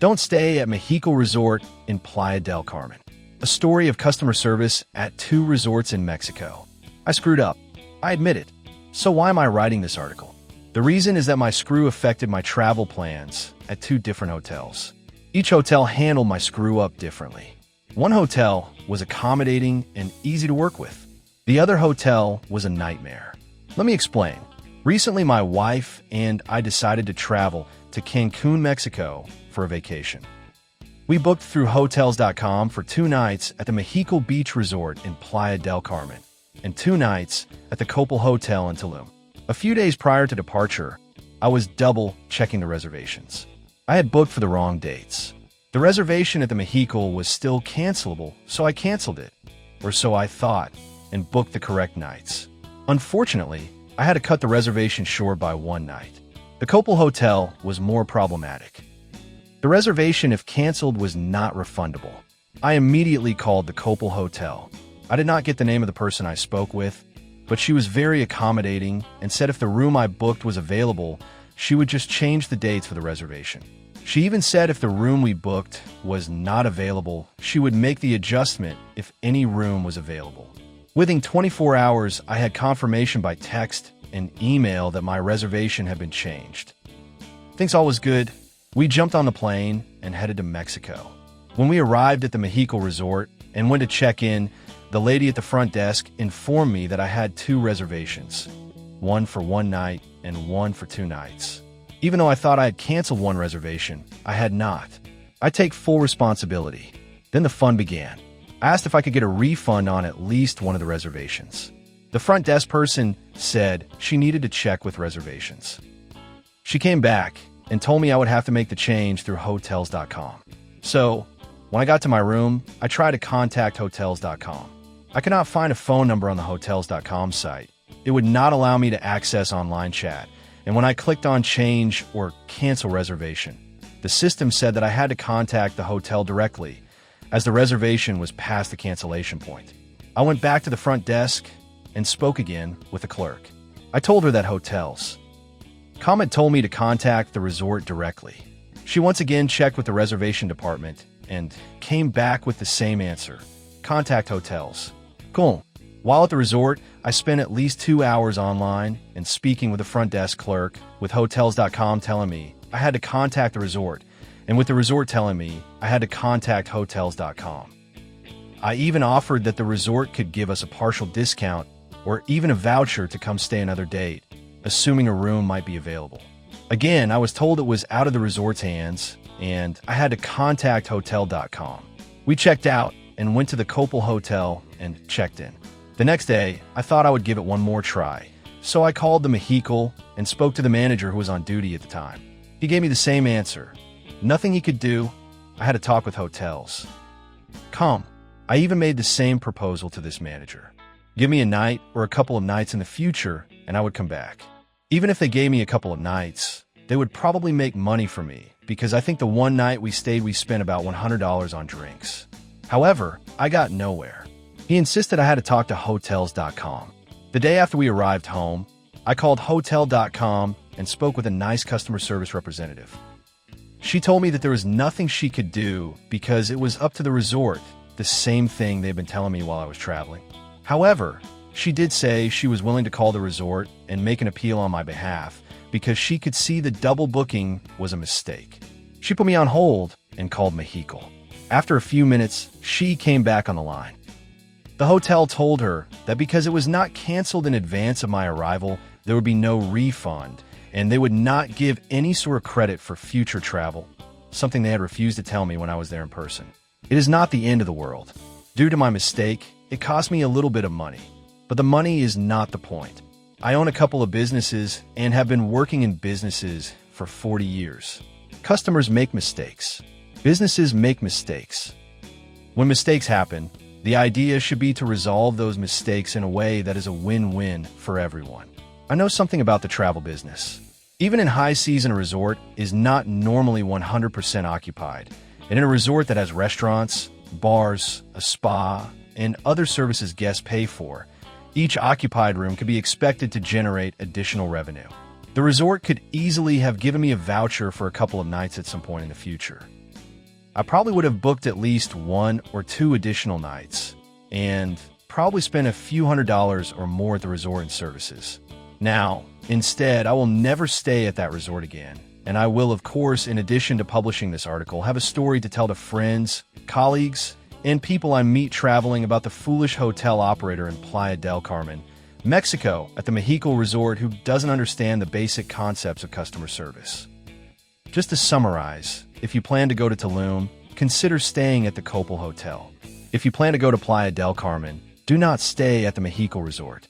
Don't stay at Mahekal Resort in Playa del Carmen. A story of customer service at 2 resorts in Mexico. I screwed up. I admit it. So why am I writing this article? The reason is that my screw affected my travel plans at 2 different hotels. Each hotel handled my screw up differently. One hotel was accommodating and easy to work with. The other hotel was a nightmare. Let me explain. Recently, my wife and I decided to travel to Cancun, Mexico for a vacation. We booked through Hotels.com for 2 nights at the Mahekal Beach Resort in Playa del Carmen and 2 nights at the Copal Hotel in Tulum. A few days prior to departure, I was double-checking the reservations. I had booked for the wrong dates. The reservation at the Mahekal was still cancelable, so I canceled it, or so I thought, and booked the correct nights. Unfortunately, I had to cut the reservation short by 1 night. The Copal Hotel was more problematic. The reservation, if canceled, was not refundable. I immediately called the Copal Hotel. I did not get the name of the person I spoke with, but she was very accommodating and said if the room I booked was available, she would just change the dates for the reservation. She even said if the room we booked was not available, she would make the adjustment if any room was available. Within 24 hours, I had confirmation by text and email that my reservation had been changed. Thinks all was good. We jumped on the plane and headed to Mexico. When we arrived at the Mahekal Resort and went to check in, the lady at the front desk informed me that I had 2 reservations, one for 1 night and one for 2 nights. Even though I thought I had canceled 1 reservation, I had not. I take full responsibility. Then the fun began. I asked if I could get a refund on at least one of the reservations. The front desk person said she needed to check with reservations. She came back and told me I would have to make the change through Hotels.com. So, when I got to my room, I tried to contact Hotels.com. I could not find a phone number on the Hotels.com site. It would not allow me to access online chat, and when I clicked on change or cancel reservation, the system said that I had to contact the hotel directly, as the reservation was past the cancellation point. I went back to the front desk and spoke again with the clerk. I told her that Hotels.com had told me to contact the resort directly. She once again checked with the reservation department and came back with the same answer. Contact Hotels. Cool. While at the resort, I spent at least 2 hours online and speaking with the front desk clerk, with Hotels.com telling me I had to contact the resort, and with the resort telling me I had to contact Hotels.com. I even offered that the resort could give us a partial discount or even a voucher to come stay another date, assuming a room might be available. Again, I was told it was out of the resort's hands, and I had to contact Hotel.com. We checked out and went to the Copal Hotel and checked in. The next day, I thought I would give it one more try, so I called the Mahekal and spoke to the manager who was on duty at the time. He gave me the same answer. Nothing he could do. I had to talk with Hotels.com. I even made the same proposal to this manager. Give me a night or a couple of nights in the future, and I would come back. Even if they gave me a couple of nights, they would probably make money for me, because I think the 1 night we stayed, we spent about $100 on drinks. However, I got nowhere. He insisted I had to talk to Hotels.com. The day after we arrived home, I called Hotel.com and spoke with a nice customer service representative. She told me that there was nothing she could do because it was up to the resort, the same thing they'd been telling me while I was traveling. However, she did say she was willing to call the resort and make an appeal on my behalf because she could see the double booking was a mistake. She put me on hold and called Mahekal. After a few minutes, she came back on the line. The hotel told her that because it was not canceled in advance of my arrival, there would be no refund, and they would not give any sort of credit for future travel, something they had refused to tell me when I was there in person. It is not the end of the world. Due to my mistake, it cost me a little bit of money, but the money is not the point. I own a couple of businesses and have been working in businesses for 40 years. Customers make mistakes. Businesses make mistakes. When mistakes happen, the idea should be to resolve those mistakes in a way that is a win-win for everyone. I know something about the travel business. Even in high season, a resort is not normally 100% occupied. And in a resort that has restaurants, bars, a spa, and other services guests pay for, each occupied room could be expected to generate additional revenue. The resort could easily have given me a voucher for a couple of nights at some point in the future. I probably would have booked at least 1 or 2 additional nights and probably spent a few $100s or more at the resort and services. Now, instead, I will never stay at that resort again. And I will, of course, in addition to publishing this article, have a story to tell to friends, colleagues, and people I meet traveling about the foolish hotel operator in Playa del Carmen, Mexico, at the Mahekal Resort who doesn't understand the basic concepts of customer service. Just to summarize, if you plan to go to Tulum, consider staying at the Copal Hotel. If you plan to go to Playa del Carmen, do not stay at the Mahekal Resort.